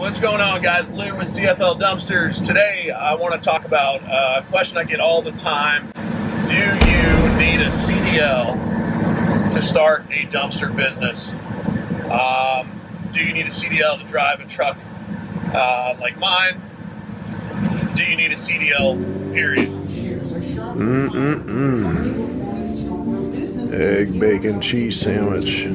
What's going on, guys? Lou with CFL Dumpsters. Today I want to talk about a question I get all the time. Do you need a CDL to start a dumpster business? Do you need a CDL to drive a truck like mine? Do you need a CDL, period? Egg, bacon, cheese sandwich.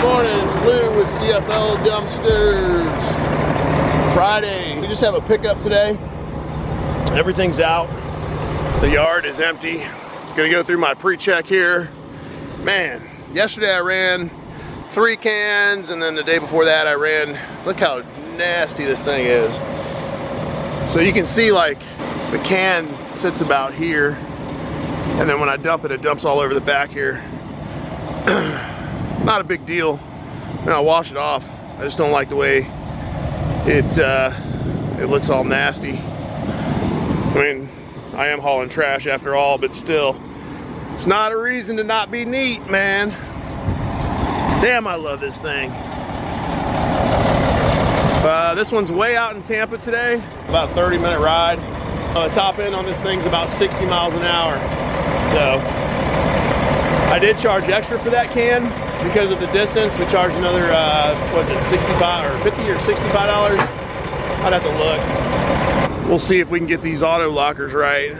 Morning, it's Lou with CFL Dumpsters. Friday. We just have a pickup today. Everything's out. The yard is empty. Gonna go through my pre-check here. Man, yesterday I ran 3 cans, and then the day before that I ran, look how nasty this thing is. So you can see, like, the can sits about here, and then when I dump it, it dumps all over the back here. Not a big deal. I'll wash it off. I just don't like the way it looks all nasty. I mean, I am hauling trash after all, but still, it's not a reason to not be neat, man. Damn, I love this thing. This one's way out in Tampa today. About a 30-minute ride. The top end on this thing's about 60 miles an hour. So I did charge extra for that can because of the distance. We charged another, what is it, 65 or 50 or $65? I'd have to look. We'll see if we can get these auto lockers right.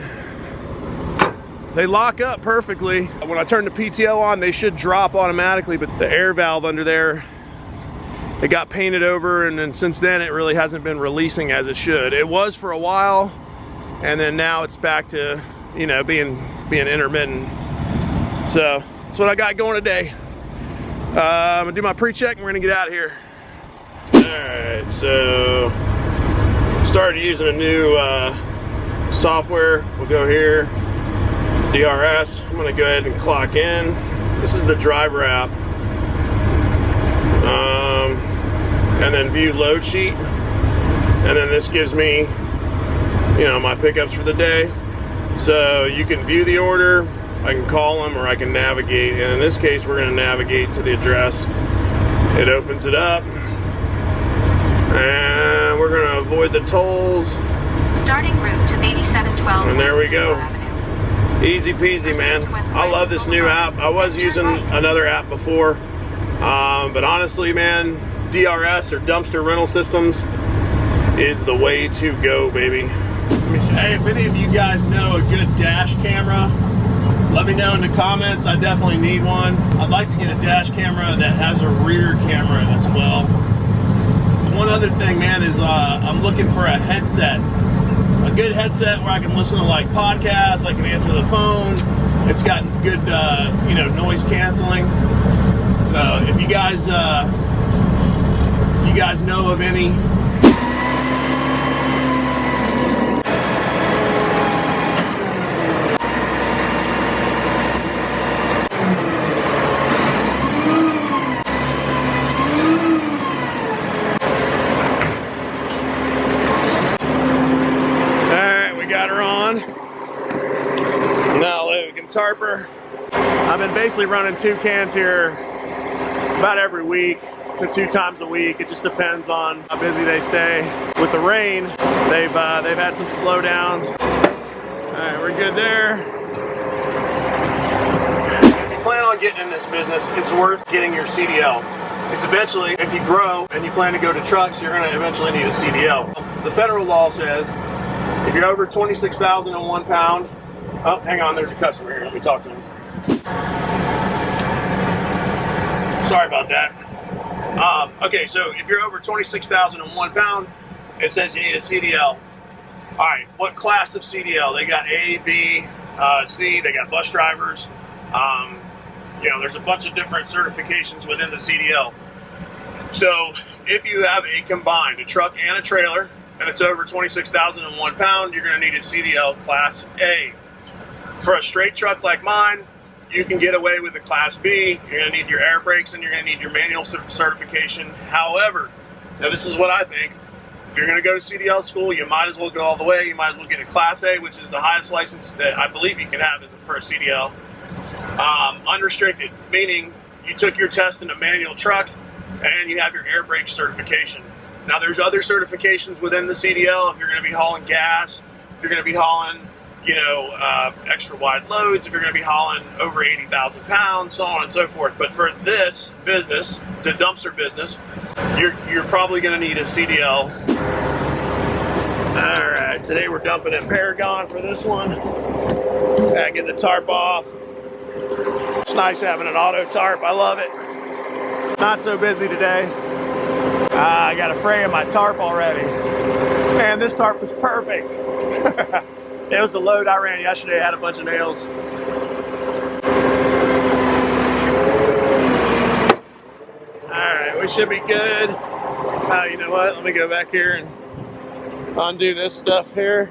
They lock up perfectly. When I turn the PTO on, they should drop automatically, but the air valve under there, it got painted over, and then since then it really hasn't been releasing as it should. It was for a while, and then now it's back to, you know, being intermittent. So that's what I got going today. I'm gonna do my pre-check and we're gonna get out of here. All right, so started using a new software. We'll go here, DRS. I'm gonna go ahead and clock in. This is the driver app. And then view load sheet. And then this gives me, you know, my pickups for the day. So you can view the order, I can call them, or I can navigate. And in this case, we're gonna navigate to the address. It opens it up. And we're gonna avoid the tolls. Starting route to 8712. And there we go. Easy peasy, man. I love this new app. I was using another app before. But honestly, man, DRS or dumpster rental systems is the way to go, baby. Hey, if any of you guys know a good dash camera, let me know in the comments. I definitely need one. I'd like to get a dash camera that has a rear camera as well. One other thing, man, is I'm looking for a headset. A good headset where I can listen to, like, podcasts, I can answer the phone. It's got good, you know, noise canceling. So if you guys know of any, tarper. I've been basically running 2 cans here about every week to 2 times a week. It just depends on how busy they stay. With the rain, they've had some slowdowns. All right, we're good there. If you plan on getting in this business, it's worth getting your CDL. Because eventually, if you grow and you plan to go to trucks, you're going to eventually need a CDL. The federal law says if you're over 26,001 pound, oh, hang on, there's a customer here. Let me talk to him. Sorry about that. Okay, so if you're over 26,001 pound, it says you need a CDL. All right, what class of CDL? They got A, B, C. They got bus drivers. You know, there's a bunch of different certifications within the CDL. So if you have a combined, a truck and a trailer, and it's over 26,001 pound, you're going to need a CDL Class A. For a straight truck like mine, you can get away with a Class B. You're going to need your air brakes and you're going to need your manual certification. However, now this is what I think, if you're going to go to CDL school, you might as well go all the way. You might as well get a Class A, which is the highest license that I believe you can have for a CDL. Unrestricted, meaning you took your test in a manual truck and you have your air brake certification. Now there's other certifications within the CDL if you're going to be hauling gas, if you're going to be hauling, you know, extra wide loads, if you're going to be hauling over 80,000 pounds, so on and so forth. But for this business, the dumpster business, you're probably going to need a CDL. All right, today we're dumping in Paragon for this one. Gotta get the tarp off. It's nice having an auto tarp, I love it. Not so busy today. I got a fray in my tarp already. Man, this tarp was perfect. It was the load I ran yesterday. I had a bunch of nails. All right, we should be good. You know what? Let me go back here and undo this stuff here.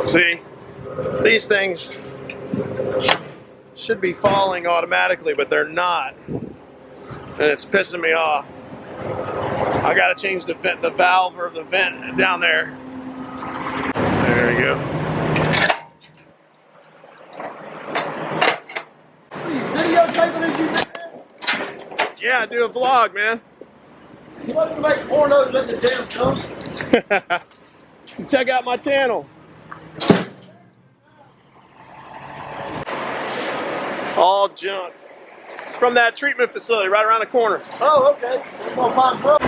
See, these things should be falling automatically, but they're not. And it's pissing me off. I gotta change the valve or the vent down there. There we go. Are you videotaping as you do that? Yeah, I do a vlog, man. You want to make pornos in the damn dumpster? Check out my channel. All junk. From that treatment facility right around the corner. Oh, okay. We're gonna find trouble.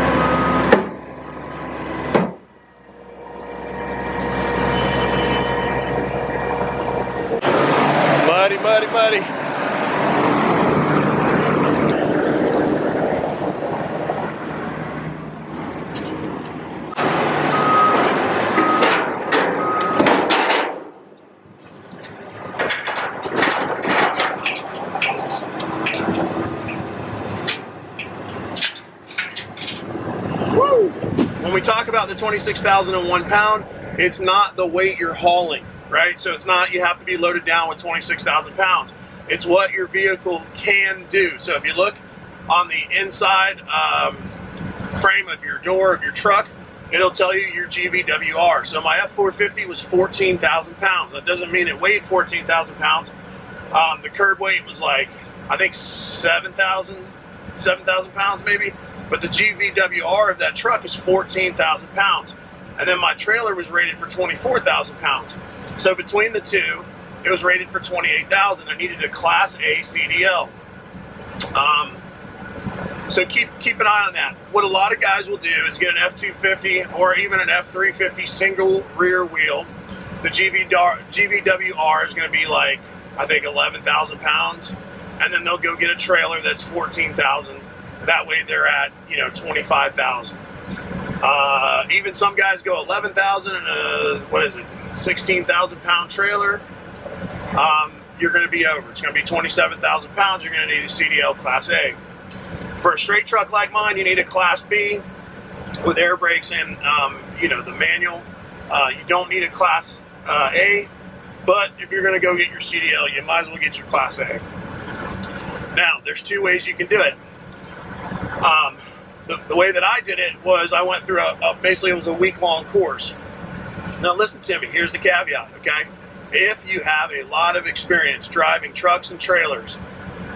Muddy, muddy, muddy. When we talk about the 26,001 pound, it's not the weight you're hauling, right? So it's not you have to be loaded down with 26,000 pounds. It's what your vehicle can do. So if you look on the inside frame of your door of your truck, it'll tell you your GVWR. So my F450 was 14,000 pounds. That doesn't mean it weighed 14,000 pounds. The curb weight was like, I think 7,000 pounds maybe. But the GVWR of that truck is 14,000 pounds. And then my trailer was rated for 24,000 pounds. So between the two, it was rated for 28,000. I needed a Class A CDL. So keep an eye on that. What a lot of guys will do is get an F250 or even an F350 single rear wheel. The GVWR is going to be like, I think 11,000 pounds. And then they'll go get a trailer that's 14,000. That way they're at, 25,000. Even some guys go 11,000 and a 16,000 pound trailer. You're going to be over. It's going to be 27,000 pounds. You're going to need a CDL Class A. For a straight truck like mine, you need a Class B with air brakes and, the manual. You don't need a Class A, but if you're going to go get your CDL, you might as well get your Class A. Now, there's two ways you can do it. The way that I did it was I went through basically it was a week-long course. Now listen to me, here's the caveat, okay? If you have a lot of experience driving trucks and trailers,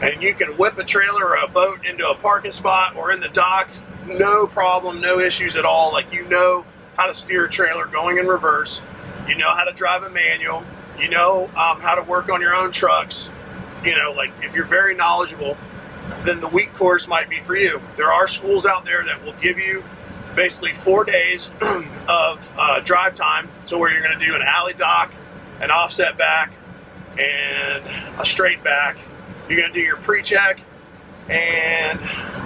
and you can whip a trailer or a boat into a parking spot or in the dock, no problem, no issues at all. Like, you know how to steer a trailer going in reverse, you know how to drive a manual, you know how to work on your own trucks, like if you're very knowledgeable, then the week course might be for you. There are schools out there that will give you basically 4 days of drive time, so where you're going to do an alley dock, an offset back, and a straight back. You're going to do your pre-check, and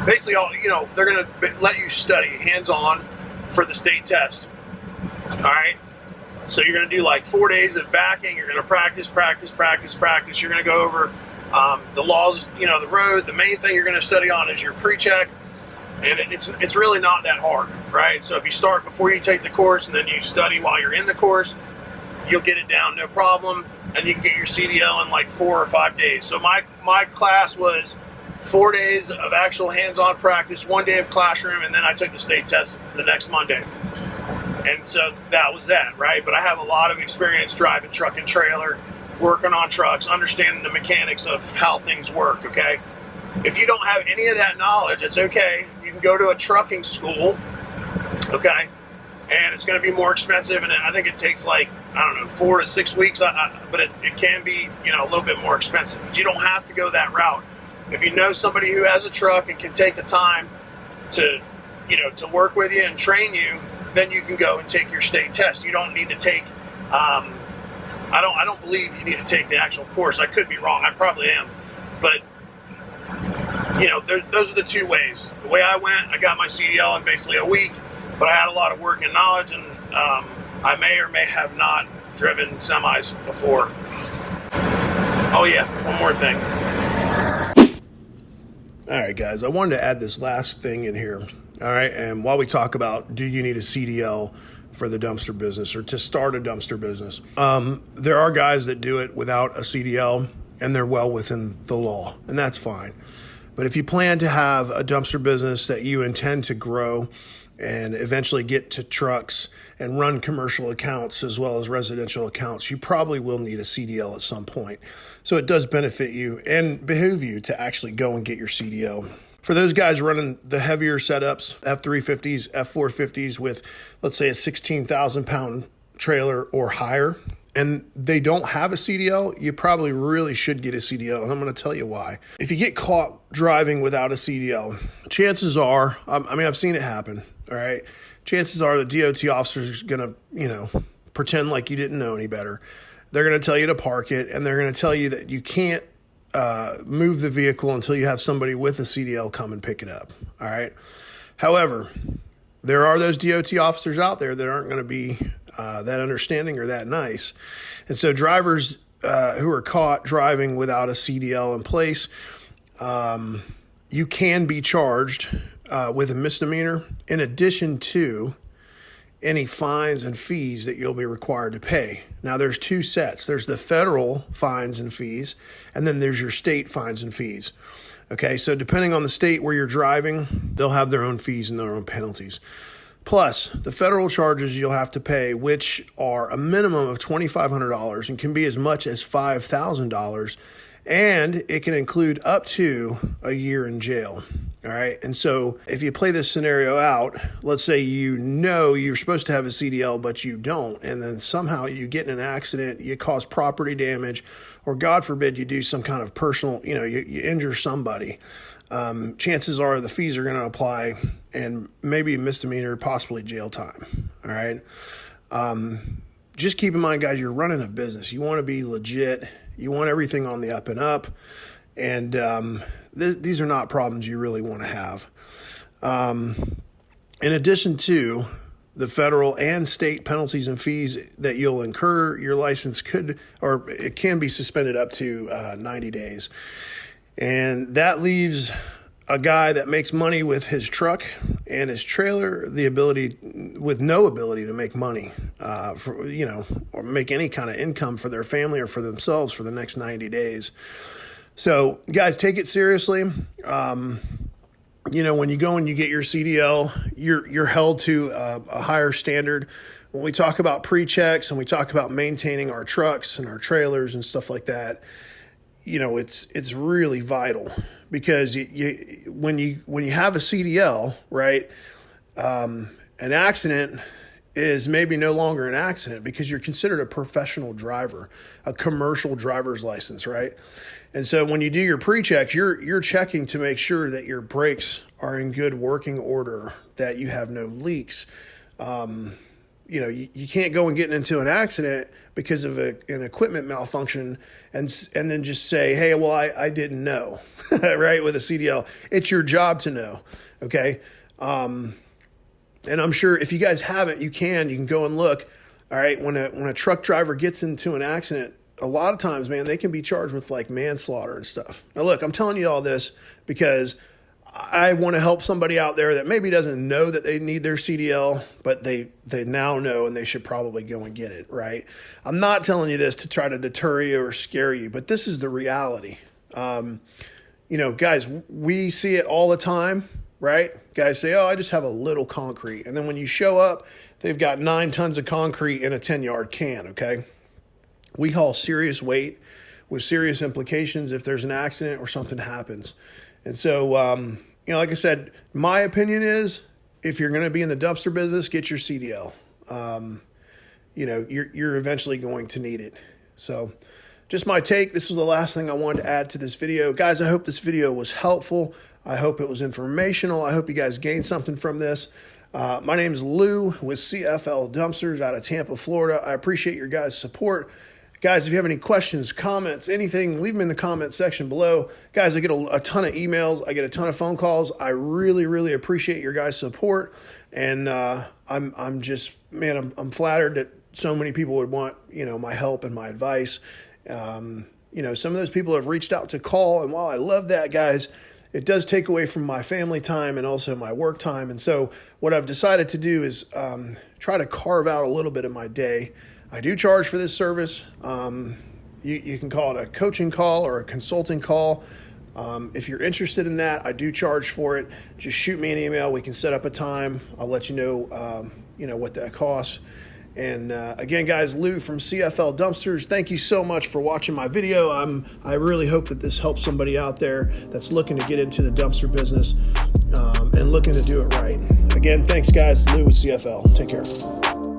basically they're going to let you study hands-on for the state test. All right. So you're going to do like 4 days of backing. You're going to practice. You're going to go over the laws, the road. The main thing you're going to study on is your pre-check, and it's really not that hard, right? So if you start before you take the course and then you study while you're in the course, you'll get it down no problem, and you can get your CDL in like 4 or 5 days. So my class was 4 days of actual hands-on practice, 1 day of classroom, and then I took the state test the next Monday. And so that was that, right? But I have a lot of experience driving truck and trailer, working on trucks, understanding the mechanics of how things work, okay? If you don't have any of that knowledge, it's okay. You can go to a trucking school, okay? And it's going to be more expensive, and I think it takes like, I don't know, 4 to 6 weeks, but it can be, you know, a little bit more expensive. But you don't have to go that route. If you know somebody who has a truck and can take the time to, you know, to work with you and train you, then you can go and take your state test. You don't need to take, I don't believe you need to take the actual course. I could be wrong. I probably am. But, you know, those are the two ways. The way I went, I got my CDL in basically a week, but I had a lot of work and knowledge, and I may or may have not driven semis before. Oh yeah, one more thing. All right, guys, I wanted to add this last thing in here. All right, and while we talk about do you need a CDL for the dumpster business or to start a dumpster business, there are guys that do it without a CDL, and they're well within the law, and that's fine. But if you plan to have a dumpster business that you intend to grow and eventually get to trucks and run commercial accounts as well as residential accounts, you probably will need a CDL at some point. So it does benefit you and behoove you to actually go and get your CDL. For those guys running the heavier setups, F350s, F450s with, let's say, a 16,000 pound trailer or higher, and they don't have a CDL, you probably really should get a CDL, and I'm going to tell you why. If you get caught driving without a CDL, chances are, I've seen it happen, all right? Chances are the DOT officer is going to, you know, pretend like you didn't know any better. They're going to tell you to park it, and they're going to tell you that you can't move the vehicle until you have somebody with a CDL come and pick it up, all right? However, there are those DOT officers out there that aren't going to be that understanding or that nice. And so drivers who are caught driving without a CDL in place, you can be charged with a misdemeanor in addition to any fines and fees that you'll be required to pay. Now, there's two sets. There's the federal fines and fees, and then there's your state fines and fees. Okay, so depending on the state where you're driving, they'll have their own fees and their own penalties. Plus, the federal charges you'll have to pay, which are a minimum of $2,500 and can be as much as $5,000, and it can include up to a year in jail. All right. And so if you play this scenario out, let's say you know you're supposed to have a CDL, but you don't, and then somehow you get in an accident, you cause property damage, or God forbid you do some kind of personal, you injure somebody. Chances are the fees are going to apply and maybe a misdemeanor, possibly jail time. All right. Just keep in mind, guys, you're running a business. You want to be legit. You want everything on the up and up. And these are not problems you really want to have. In addition to the federal and state penalties and fees that you'll incur, your license it can be suspended up to 90 days. And that leaves a guy that makes money with his truck and his trailer with no ability to make money, or make any kind of income for their family or for themselves for the next 90 days. So, guys, take it seriously. When you go and you get your CDL, you're held to a higher standard. When we talk about pre-checks and we talk about maintaining our trucks and our trailers and stuff like that, it's really vital because when you have a CDL, right, an accident is maybe no longer an accident because you're considered a professional driver, a commercial driver's license, right? And so when you do your pre-checks, you're checking to make sure that your brakes are in good working order, that you have no leaks. You can't go and get into an accident because of an equipment malfunction and then just say, hey, well, I didn't know, right, with a CDL. It's your job to know, okay? And I'm sure if you guys haven't, you can go and look. All right, when a truck driver gets into an accident, a lot of times, man, they can be charged with like manslaughter and stuff. Now, look, I'm telling you all this because I want to help somebody out there that maybe doesn't know that they need their CDL, but they now know and they should probably go and get it, right? I'm not telling you this to try to deter you or scare you, but this is the reality. You know, guys, we see it all the time, right? Guys say, oh, I just have a little concrete. And then when you show up, they've got 9 tons of concrete in a 10-yard can, okay? We haul serious weight with serious implications if there's an accident or something happens. And so, you know, like I said, my opinion is if you're going to be in the dumpster business, get your CDL. You know, you're eventually going to need it. So just my take. This was the last thing I wanted to add to this video. Guys, I hope this video was helpful. I hope it was informational. I hope you guys gained something from this. My name is Lou with CFL Dumpsters out of Tampa, Florida. I appreciate your guys' support. Guys, if you have any questions, comments, anything, leave them in the comment section below. Guys, I get a ton of emails. I get a ton of phone calls. I really, really appreciate your guys' support. And I'm just, man, I'm flattered that so many people would want, you know, my help and my advice. You know, some of those people have reached out to call. And while I love that, guys, it does take away from my family time and also my work time. And so what I've decided to do is try to carve out a little bit of my day. I do charge for this service. You can call it a coaching call or a consulting call. If you're interested in that, I do charge for it. Just shoot me an email. We can set up a time. I'll let you know, what that costs. And again, guys, Lou from CFL Dumpsters, thank you so much for watching my video. I really hope that this helps somebody out there that's looking to get into the dumpster business and looking to do it right. Again, thanks, guys. Lou with CFL. Take care.